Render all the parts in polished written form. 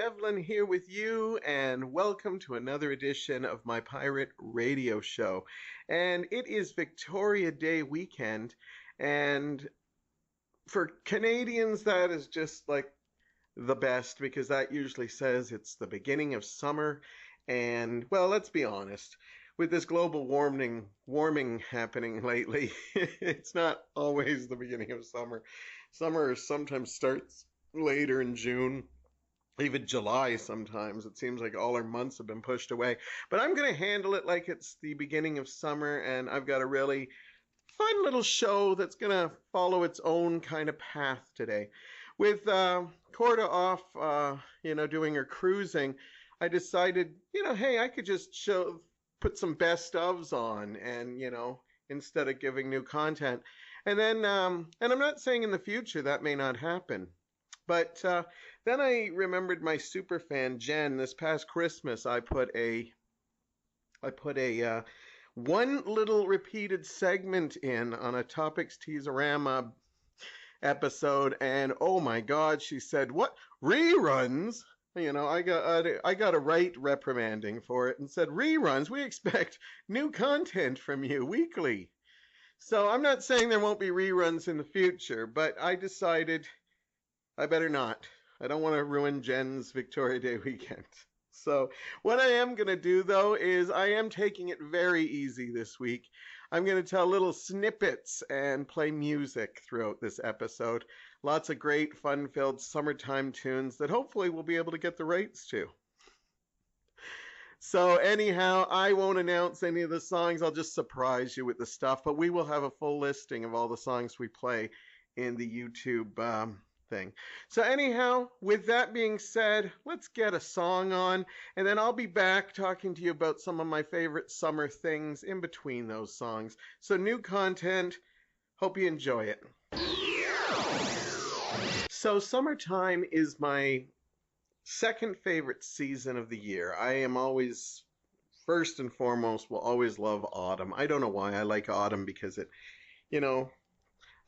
Devlin here with you, and welcome to another edition of my pirate radio show. And it is Victoria Day weekend, and for Canadians, that is just like the best because that usually says it's the beginning of summer. And well, let's be honest, with this global warming happening lately, it's not always the beginning of summer. Summer sometimes starts later in June, even July sometimes. It seems like all our months have been pushed away. But I'm going to handle it like it's the beginning of summer, and I've got a really fun little show that's going to follow its own kind of path today. With Corda off, doing her cruising, I decided, hey, I could just put some best ofs on and, instead of giving new content. And then, and I'm not saying in the future that may not happen. But then I remembered my super fan Jen. This past Christmas, I put a one little repeated segment in on a Topics Teaserama episode, and oh my God, she said, "What reruns?" I got a right reprimanding for it and said, "Reruns? We expect new content from you weekly." So I'm not saying there won't be reruns in the future, but I decided I better not. I don't want to ruin Jen's Victoria Day weekend. So what I am going to do, though, is I am taking it very easy this week. I'm going to tell little snippets and play music throughout this episode. Lots of great, fun-filled summertime tunes that hopefully we'll be able to get the rights to. So anyhow, I won't announce any of the songs. I'll just surprise you with the stuff. But we will have a full listing of all the songs we play in the YouTube thing. So anyhow, with that being said, let's get a song on, and then I'll be back talking to you about some of my favorite summer things in between those songs. So new content, hope you enjoy it. So summertime is my second favorite season of the year. I am always, first and foremost, will always love autumn. I don't know why I like autumn because it,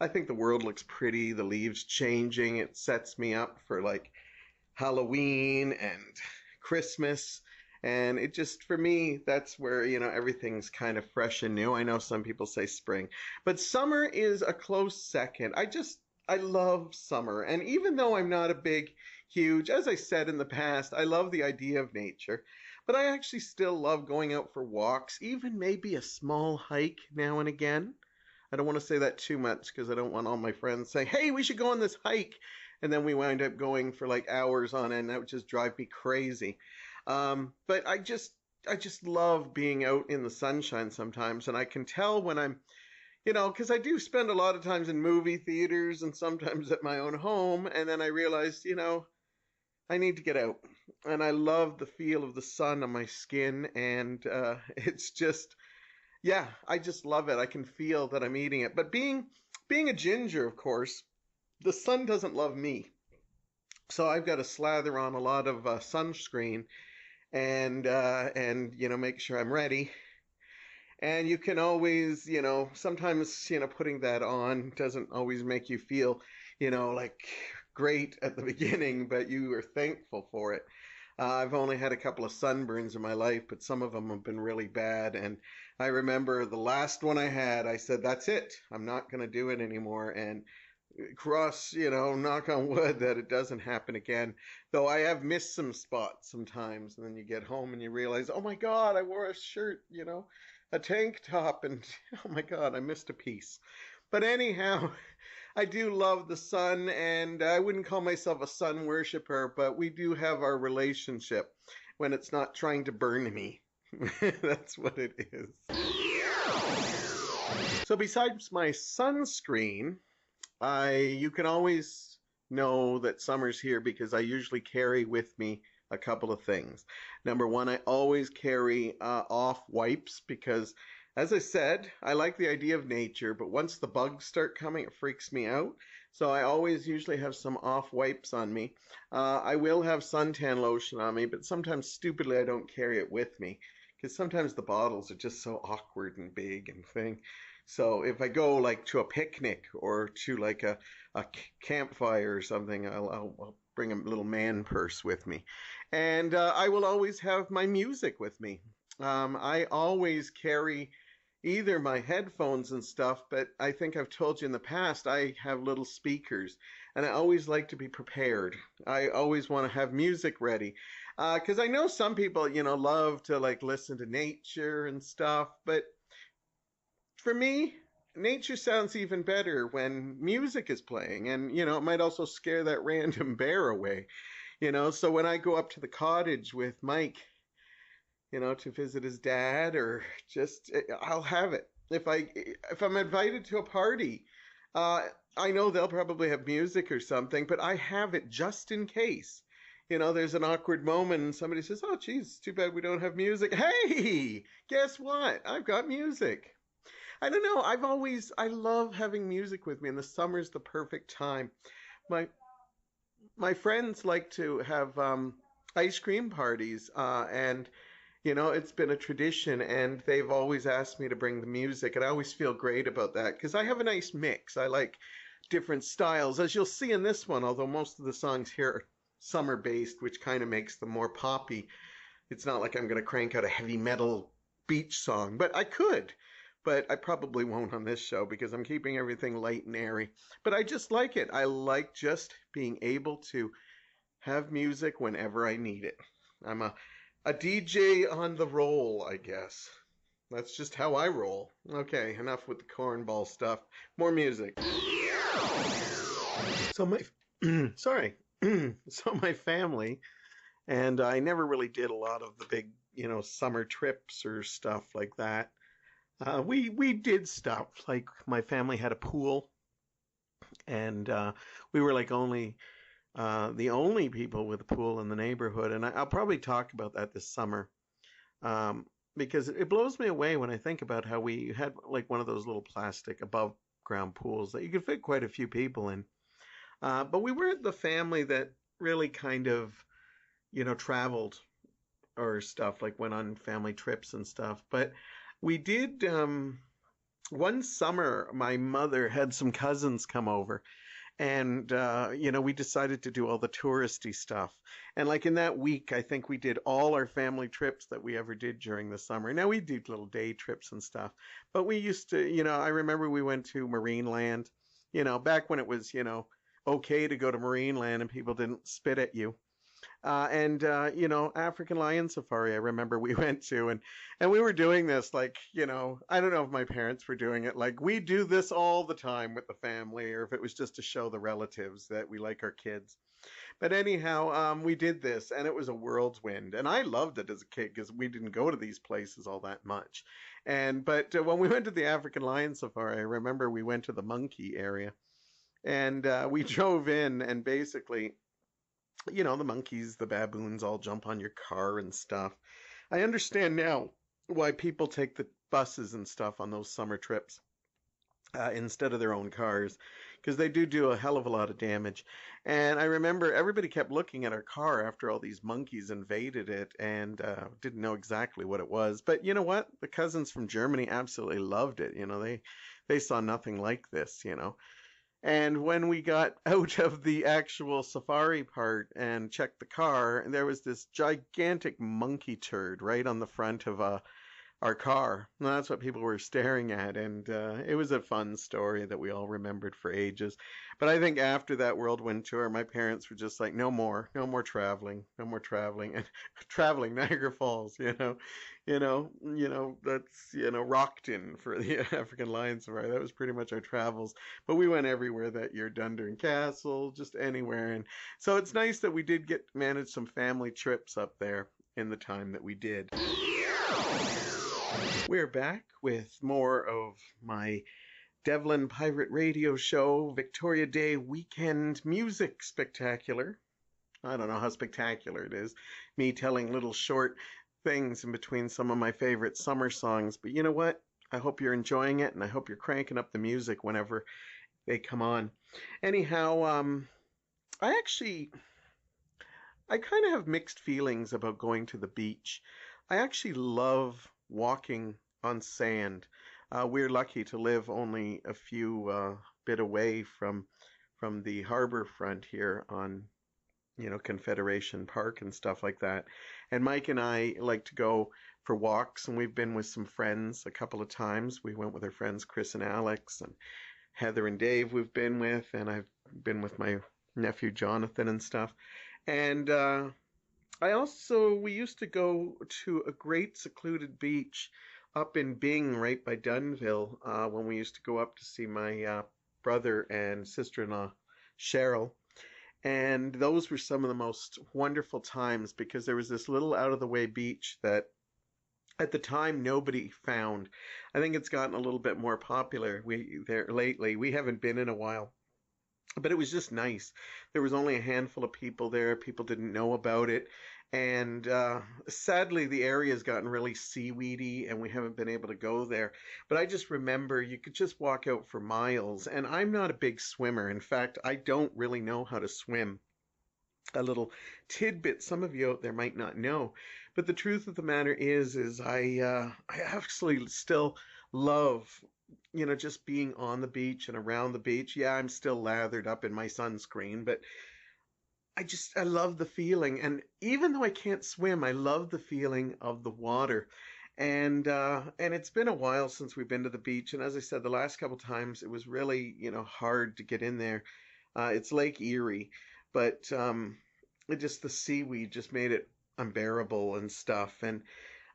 I think the world looks pretty, the leaves changing, it sets me up for like Halloween and Christmas, and it just, for me, that's where, everything's kind of fresh and new. I know some people say spring, but summer is a close second. I love summer, and even though I'm not a huge, as I said in the past, I love the idea of nature, but I actually still love going out for walks, even maybe a small hike now and again. I don't want to say that too much because I don't want all my friends saying, "Hey, we should go on this hike." And then we wind up going for like hours on end. That would just drive me crazy. But I just love being out in the sunshine sometimes. And I can tell when I'm, because I do spend a lot of times in movie theaters and sometimes at my own home. And then I realized, I need to get out. And I love the feel of the sun on my skin. And it's just... yeah, I just love it. I can feel that I'm eating it. But being a ginger, of course, the sun doesn't love me. So I've got to slather on a lot of sunscreen and make sure I'm ready. And you can always, sometimes, putting that on doesn't always make you feel, like great at the beginning, but you are thankful for it. I've only had a couple of sunburns in my life, but some of them have been really bad. And I remember the last one I had, I said, that's it. I'm not going to do it anymore. And knock on wood that it doesn't happen again. Though I have missed some spots sometimes. And then you get home and you realize, oh my God, I wore a shirt, a tank top. And oh my God, I missed a piece. But anyhow, I do love the sun, and I wouldn't call myself a sun worshiper, but we do have our relationship when it's not trying to burn me. That's what it is. So besides my sunscreen, you can always know that summer's here because I usually carry with me a couple of things. Number one, I always carry off wipes because, as I said, I like the idea of nature, but once the bugs start coming, it freaks me out. So I always usually have some off wipes on me. I will have suntan lotion on me, but sometimes stupidly I don't carry it with me because sometimes the bottles are just so awkward and big and thing. So if I go to a picnic or to a campfire or something, I'll bring a little man purse with me. And I will always have my music with me. I always carry either my headphones and stuff, but I think I've told you in the past, I have little speakers, and I always like to be prepared. I always want to have music ready. Because I know some people, love to like listen to nature and stuff, but for me, nature sounds even better when music is playing, and it might also scare that random bear away. So when I go up to the cottage with Mike, to visit his dad, or just I'll have it. If I'm invited to a party, uh, I know they'll probably have music or something, but I have it just in case. There's an awkward moment and somebody says, "Oh, geez, too bad we don't have music." Hey, guess what? I've got music. I don't know. I love having music with me, and the summer's the perfect time. My my friends like to have ice cream parties, and it's been a tradition, and they've always asked me to bring the music, and I always feel great about that because I have a nice mix. I like different styles, as you'll see in this one, although most of the songs here are summer based, which kind of makes them more poppy. It's not like I'm going to crank out a heavy metal beach song, but I could. But I probably won't on this show because I'm keeping everything light and airy. But I just like it. I like just being able to have music whenever I need it. I'm a DJ on the roll, I guess. That's just how I roll. Okay, enough with the cornball stuff. More music. So my sorry. So my family and I never really did a lot of the big, summer trips or stuff like that. We did stuff like my family had a pool, and we were like the only people with a pool in the neighborhood. And I'll probably talk about that this summer, because it blows me away when I think about how we had like one of those little plastic above ground pools that you could fit quite a few people in. But we weren't the family that really kind of, traveled or stuff, like went on family trips and stuff. But we did, one summer, my mother had some cousins come over, and we decided to do all the touristy stuff. And like in that week, I think we did all our family trips that we ever did during the summer. Now we do little day trips and stuff, but we used to, I remember we went to Marineland, back when it was, okay to go to Marineland and people didn't spit at you. And African lion safari, I remember we went to, and we were doing this like, I don't know if my parents were doing it, like we do this all the time with the family, or if it was just to show the relatives that we like our kids. But anyhow, we did this, and it was a whirlwind, and I loved it as a kid because we didn't go to these places all that much. But when we went to the African lion safari, I remember we went to the monkey area, and we drove in, and basically, the monkeys, the baboons all jump on your car and stuff. I understand now why people take the buses and stuff on those summer trips instead of their own cars, because they do a hell of a lot of damage. And I remember everybody kept looking at our car after all these monkeys invaded it, and didn't know exactly what it was. But you know what? The cousins from Germany absolutely loved it. They saw nothing like this. And when we got out of the actual safari part and checked the car, there was this gigantic monkey turd right on the front of our car. And that's what people were staring at, and it was a fun story that we all remembered for ages. But I think after that whirlwind tour, my parents were just like, no more traveling, no more traveling, and traveling Niagara Falls, that's Rockton for the African Lion Safari. That was pretty much our travels. But we went everywhere that year, Dundurn Castle, just anywhere, and so it's nice that we did get manage some family trips up there in the time that we did. We're back with more of my Devlin Pirate Radio Show Victoria Day Weekend Music Spectacular. I don't know how spectacular it is, me telling little short things in between some of my favorite summer songs. But you know what? I hope you're enjoying it, and I hope you're cranking up the music whenever they come on. Anyhow, I kind of have mixed feelings about going to the beach. I actually love walking on sand. We're lucky to live only a few bit away from the harbor front here on Confederation Park and stuff like that. And Mike and I like to go for walks, and we've been with some friends a couple of times. We went with our friends Chris and Alex, and Heather and Dave we've been with, and I've been with my nephew Jonathan and stuff. And we used to go to a great secluded beach up in Bing, right by Dunville, when we used to go up to see my brother and sister-in-law Cheryl. And those were some of the most wonderful times because there was this little out of the way beach that at the time nobody found. I think it's gotten a little bit more popular there lately. We haven't been in a while, but it was just nice. There was only a handful of people there. People didn't know about it. And sadly, the area has gotten really seaweedy and we haven't been able to go there. But I just remember you could just walk out for miles. And I'm not a big swimmer. In fact, I don't really know how to swim. A little tidbit some of you out there might not know. But the truth of the matter is I actually still love just being on the beach and around the beach. Yeah, I'm still lathered up in my sunscreen, but I love the feeling. And even though I can't swim, I love the feeling of the water. And it's been a while since we've been to the beach. And as I said, the last couple times it was really, hard to get in there. It's Lake Erie, but the seaweed just made it unbearable and stuff. And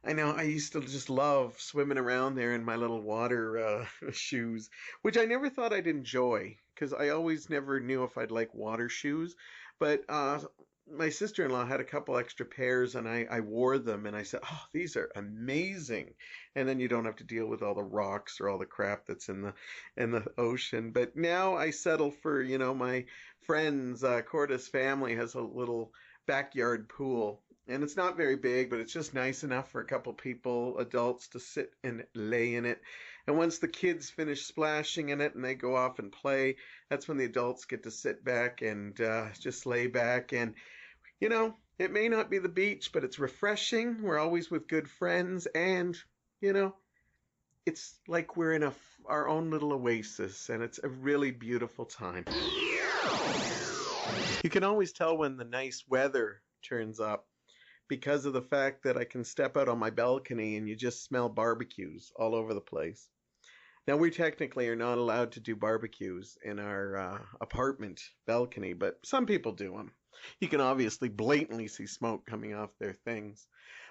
I know I used to just love swimming around there in my little water shoes, which I never thought I'd enjoy because I always never knew if I'd like water shoes. But my sister-in-law had a couple extra pairs and I wore them and I said, "Oh, these are amazing." And then you don't have to deal with all the rocks or all the crap that's in the ocean. But now I settle for, my friends, Corda's family has a little backyard pool. And it's not very big, but it's just nice enough for a couple people, adults, to sit and lay in it. And once the kids finish splashing in it and they go off and play, that's when the adults get to sit back and just lay back. And, it may not be the beach, but it's refreshing. We're always with good friends. And, it's like we're in our own little oasis. And it's a really beautiful time. You can always tell when the nice weather turns up because of the fact that I can step out on my balcony and you just smell barbecues all over the place. Now, we technically are not allowed to do barbecues in our apartment balcony, but some people do them. You can obviously blatantly see smoke coming off their things.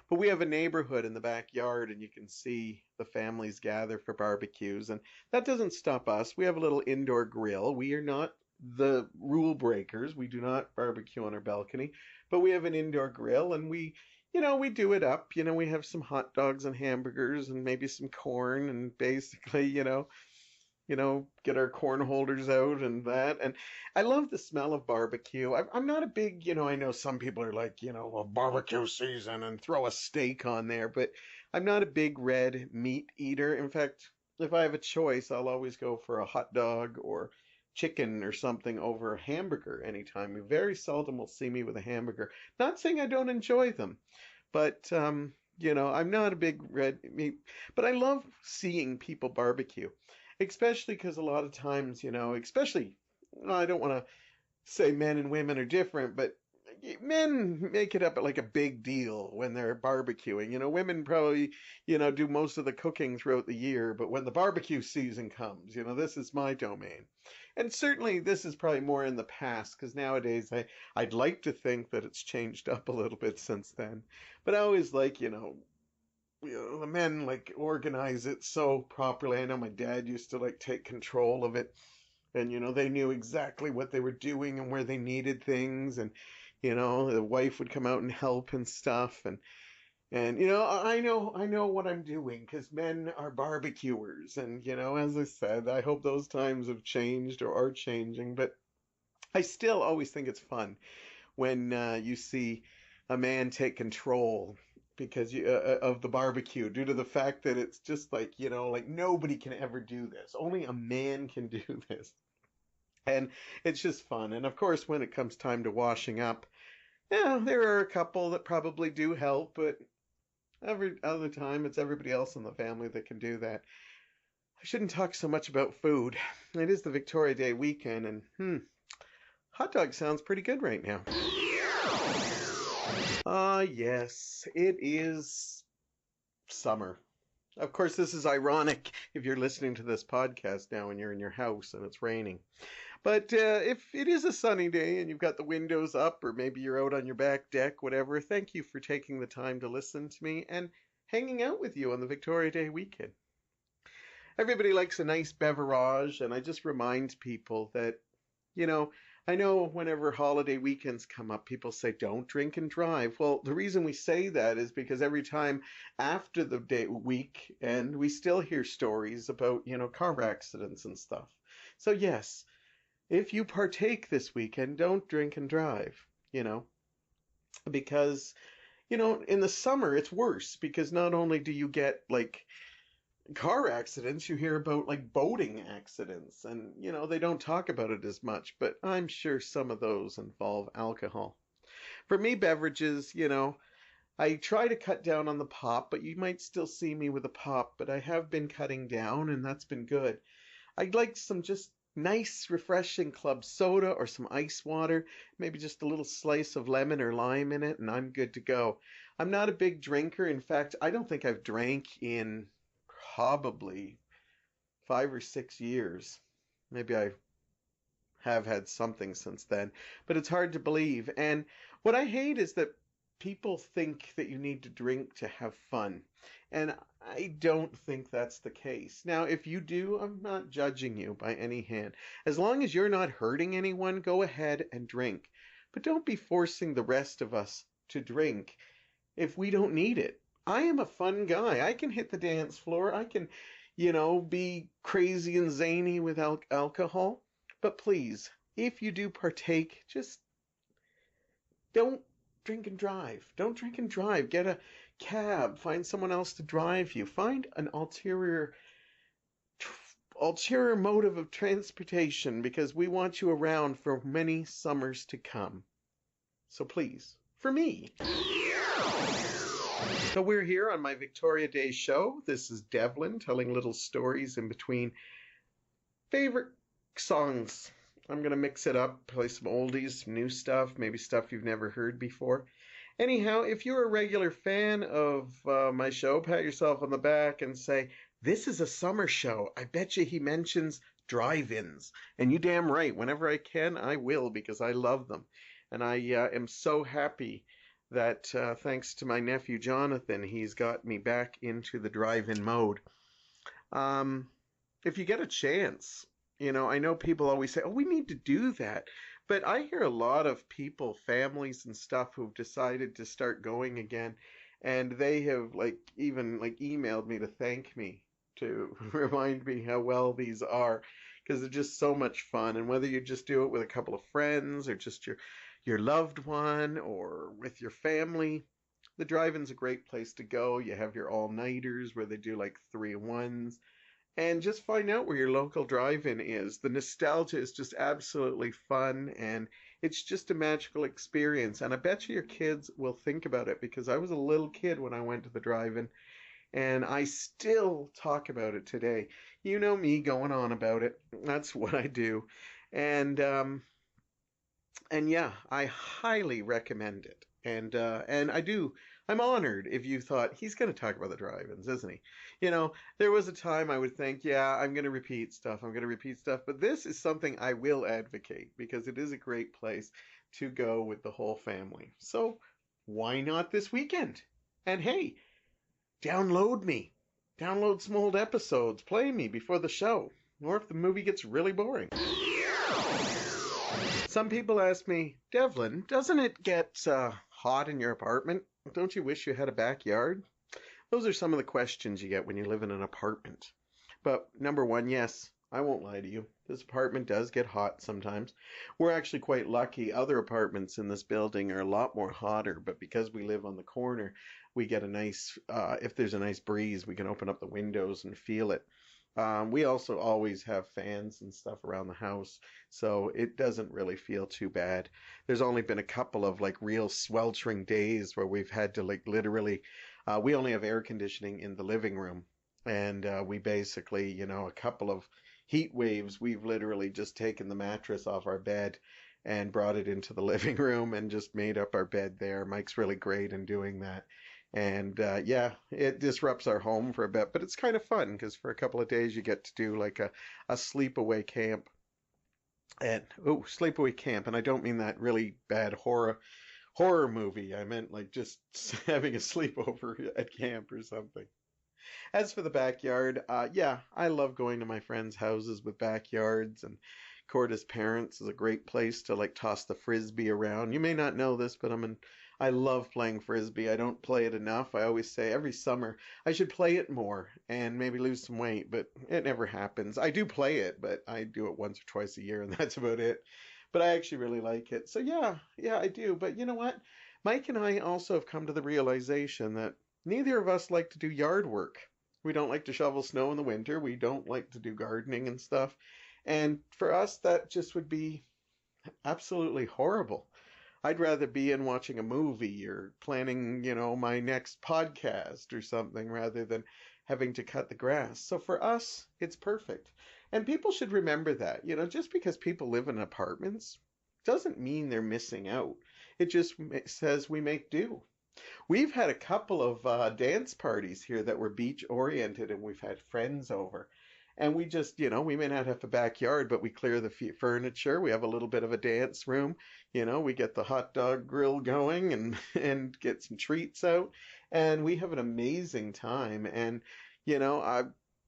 But we have a neighborhood in the backyard and you can see the families gather for barbecues. And that doesn't stop us. We have a little indoor grill. We are not the rule breakers. We do not barbecue on our balcony, but we have an indoor grill and we do it up. We have some hot dogs and hamburgers and maybe some corn and basically, get our corn holders out and that. And I love the smell of barbecue. I'm not a big, I know some people are like, well, barbecue season and throw a steak on there, but I'm not a big red meat eater. In fact, if I have a choice, I'll always go for a hot dog or chicken or something over a hamburger anytime. You very seldom will see me with a hamburger. Not saying I don't enjoy them, but I'm not a big red meat. But I love seeing people barbecue, especially because a lot of times, especially, I don't want to say men and women are different, but men make it up like a big deal when they're barbecuing. Women probably, do most of the cooking throughout the year, but when the barbecue season comes, this is my domain. And certainly this is probably more in the past because nowadays I'd like to think that it's changed up a little bit since then. But I always like, the men like organize it so properly. I know my dad used to like take control of it and, they knew exactly what they were doing and where they needed things. And, the wife would come out and help and stuff. And I know what I'm doing because men are barbecuers. And, as I said, I hope those times have changed or are changing. But I still always think it's fun when you see a man take control because of the barbecue due to the fact that it's just like, like nobody can ever do this. Only a man can do this. And it's just fun. And of course, when it comes time to washing up, yeah, there are a couple that probably do help, but every other time, it's everybody else in the family that can do that. I shouldn't talk so much about food. It is the Victoria Day weekend, and hot dog sounds pretty good right now. Ah, yes, it is summer. Of course, this is ironic if you're listening to this podcast now and you're in your house and it's raining. But if it is a sunny day and you've got the windows up, or maybe you're out on your back deck, whatever, thank you for taking the time to listen to me and hanging out with you on the Victoria Day weekend. Everybody likes a nice beverage, and I just remind people that, you know, I know whenever holiday weekends come up, people say, don't drink and drive. Well, the reason we say that is because every time after the day weekend, we still hear stories about, car accidents and stuff. So, yes, if you partake this weekend, don't drink and drive, you know, because, in the summer, it's worse because not only do you get like car accidents, you hear about like boating accidents, and they don't talk about it as much, but I'm sure some of those involve alcohol. For me, beverages, I try to cut down on the pop, but you might still see me with a pop, but I have been cutting down, and that's been good. I'd like some just nice, refreshing club soda or some ice water, maybe just a little slice of lemon or lime in it, and I'm good to go. I'm not a big drinker. In fact, I don't think I've drank in probably 5 or 6 years. Maybe I have had something since then, but it's hard to believe. And what I hate is that people think that you need to drink to have fun. And I don't think that's the case. Now, if you do, I'm not judging you by any hand. As long as you're not hurting anyone, go ahead and drink. But don't be forcing the rest of us to drink if we don't need it. I am a fun guy. I can hit the dance floor. I can, be crazy and zany with alcohol. But please, if you do partake, just don't drink and drive. Don't drink and drive. Get a cab. Find someone else to drive you. Find an ulterior motive of transportation, because we want you around for many summers to come. So please, for me. So we're here on my Victoria Day show. This is Devlin telling little stories in between favorite songs. I'm going to mix it up, play some oldies, some new stuff, maybe stuff you've never heard before. Anyhow, if you're a regular fan of my show, pat yourself on the back and say, this is a summer show. I bet you he mentions drive-ins. And you damn right, whenever I can, I will, because I love them. And I am so happy that thanks to my nephew Jonathan, he's got me back into the drive-in mode. If you get a chance, I know people always say, oh, we need to do that. But I hear a lot of people, families and stuff, who've decided to start going again. And they have even emailed me to thank me, to remind me how well these are, because they're just so much fun. And whether you just do it with a couple of friends or just your loved one or with your family, the drive-in's a great place to go. You have your all-nighters where they do like 3-in-1s, and just find out where your local drive-in is. The nostalgia is just absolutely fun, and it's just a magical experience. And I bet you your kids will think about it, because I was a little kid when I went to the drive-in, and I still talk about it today. You know me going on about it. That's what I do. And yeah, I highly recommend it. And I'm honored if you thought he's going to talk about the drive-ins, isn't he? There was a time I would think, yeah, I'm going to repeat stuff. But this is something I will advocate, because it is a great place to go with the whole family. So why not this weekend? And hey, download me. Download some old episodes. Play me before the show. Or if the movie gets really boring. Some people ask me, Devlin, doesn't it get hot in your apartment? Don't you wish you had a backyard? Those are some of the questions you get when you live in an apartment. But number one, yes, I won't lie to you. This apartment does get hot sometimes. We're actually quite lucky. Other apartments in this building are a lot more hotter, but because we live on the corner, we get a nice, if there's a nice breeze, we can open up the windows and feel it. We also always have fans and stuff around the house, so it doesn't really feel too bad. There's only been a couple of real sweltering days where we've had to literally, we only have air conditioning in the living room, and we basically, a couple of heat waves, we've literally just taken the mattress off our bed and brought it into the living room and just made up our bed there. Mike's really great in doing that. And yeah, it disrupts our home for a bit, but it's kind of fun because for a couple of days you get to do like a sleepaway camp. And oh, sleepaway camp, and I don't mean that really bad horror movie. I meant like just having a sleepover at camp or something. As for the backyard, yeah, I love going to my friends' houses with backyards, and Corda's parents is a great place to like toss the frisbee around. You may not know this, but I love playing frisbee. I don't play it enough. I always say every summer I should play it more and maybe lose some weight, but it never happens. I do play it, but I do it once or twice a year, and that's about it. But I actually really like it. So yeah, I do. But you know what? Mike and I also have come to the realization that neither of us like to do yard work. We don't like to shovel snow in the winter. We don't like to do gardening and stuff. And for us, that just would be absolutely horrible. I'd rather be in watching a movie or planning, my next podcast or something rather than having to cut the grass. So for us, it's perfect. And people should remember that, just because people live in apartments doesn't mean they're missing out. It just says we make do. We've had a couple of dance parties here that were beach oriented, and we've had friends over. And we just, we may not have a backyard, but we clear the furniture. We have a little bit of a dance room. We get the hot dog grill going and and get some treats out, and we have an amazing time. And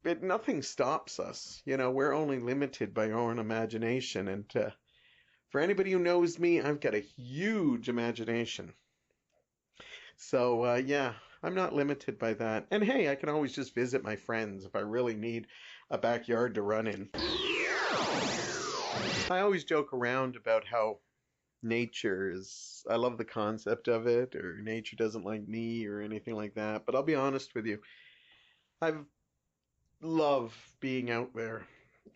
nothing stops us. We're only limited by our own imagination. And for anybody who knows me, I've got a huge imagination. So, yeah, I'm not limited by that. And hey, I can always just visit my friends if I really need a backyard to run in. I always joke around about how I love the concept of it, or nature doesn't like me, or anything like that. But I'll be honest with you, I love being out there.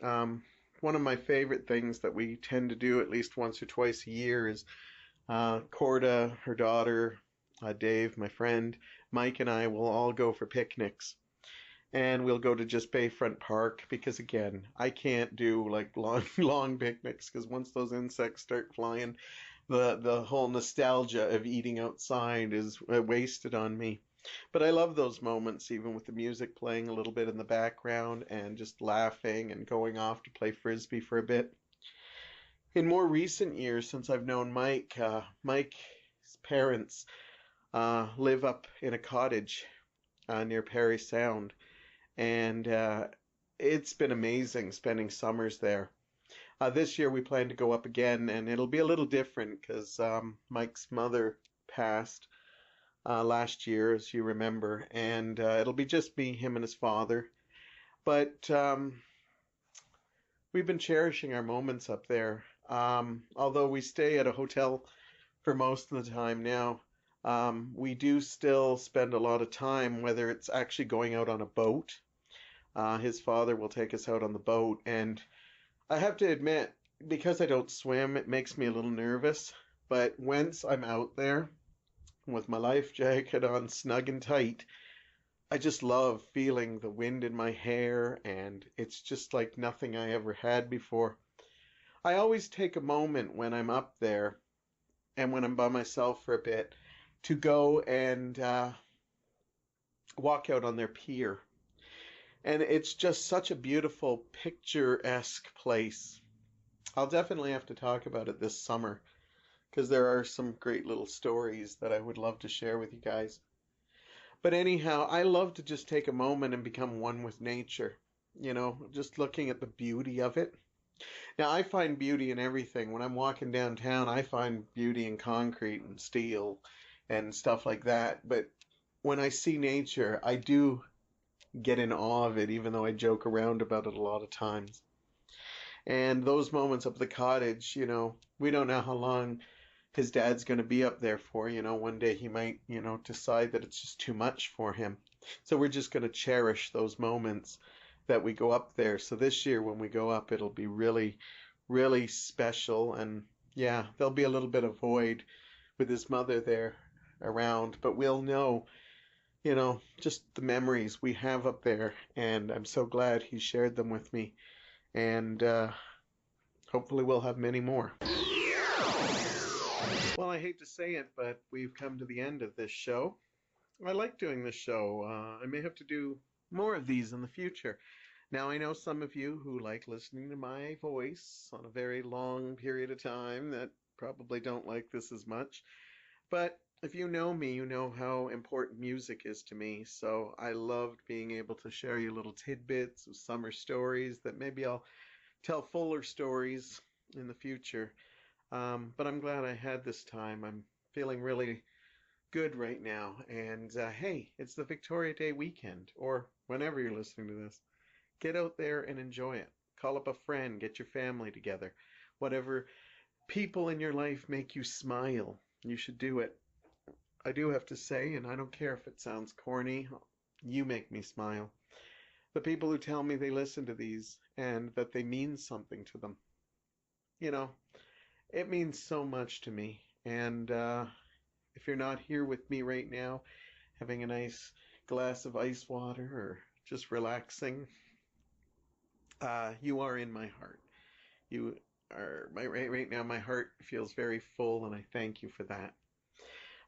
One of my favorite things that we tend to do at least once or twice a year is Corda, her daughter, Dave, my friend, Mike, and I will all go for picnics. And we'll go to just Bayfront Park because, again, I can't do like long picnics because once those insects start flying, the whole nostalgia of eating outside is wasted on me. But I love those moments, even with the music playing a little bit in the background and just laughing and going off to play frisbee for a bit. In more recent years, since I've known Mike, Mike's parents live up in a cottage near Parry Sound, and it's been amazing spending summers there. This year we plan to go up again, and it'll be a little different because Mike's mother passed last year, as you remember, and it'll be just me, him, and his father. But we've been cherishing our moments up there. Although we stay at a hotel for most of the time now, we do still spend a lot of time, whether it's actually going out on a boat. His father will take us out on the boat, and I have to admit, because I don't swim, it makes me a little nervous. But once I'm out there with my life jacket on snug and tight, I just love feeling the wind in my hair, and it's just like nothing I ever had before. I always take a moment when I'm up there and when I'm by myself for a bit to go and walk out on their pier. And it's just such a beautiful, picturesque place. I'll definitely have to talk about it this summer because there are some great little stories that I would love to share with you guys. But anyhow, I love to just take a moment and become one with nature, just looking at the beauty of it. Now, I find beauty in everything. When I'm walking downtown, I find beauty in concrete and steel and stuff like that. But when I see nature, I do get in awe of it, even though I joke around about it a lot of times. And those moments up at the cottage, we don't know how long his dad's going to be up there for. One day he might, decide that it's just too much for him. So we're just going to cherish those moments that we go up there. So this year when we go up, it'll be really, really special. And yeah, there'll be a little bit of void with his mother there around, but we'll know, just the memories we have up there. And I'm so glad he shared them with me. And hopefully we'll have many more. Well, I hate to say it, but we've come to the end of this show. I like doing this show. I may have to do more of these in the future. Now, I know some of you who like listening to my voice on a very long period of time that probably don't like this as much. But if you know me, you know how important music is to me. So I loved being able to share you little tidbits of summer stories that maybe I'll tell fuller stories in the future. But I'm glad I had this time. I'm feeling really good right now. And hey, it's the Victoria Day weekend, or whenever you're listening to this. Get out there and enjoy it. Call up a friend, get your family together. Whatever people in your life make you smile, you should do it. I do have to say, and I don't care if it sounds corny, you make me smile. The people who tell me they listen to these and that they mean something to them. You know, it means so much to me. And if you're not here with me right now, having a nice glass of ice water or just relaxing, you are in my heart. You are right now. My heart feels very full, and I thank you for that.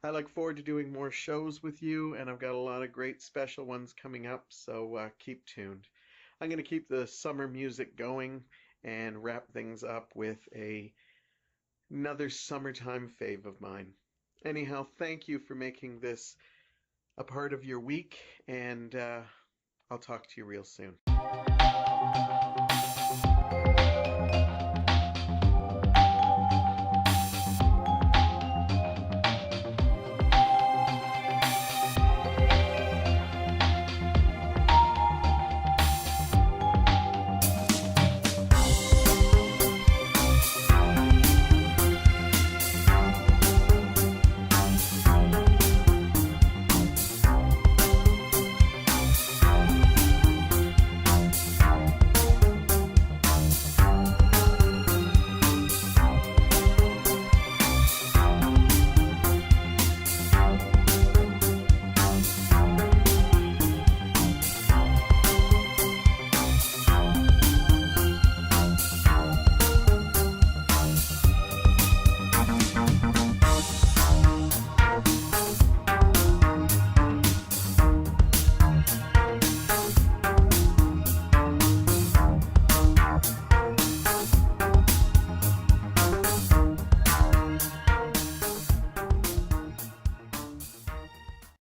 I look forward to doing more shows with you, and I've got a lot of great special ones coming up, so keep tuned. I'm going to keep the summer music going and wrap things up with another summertime fave of mine. Anyhow, thank you for making this a part of your week, and I'll talk to you real soon.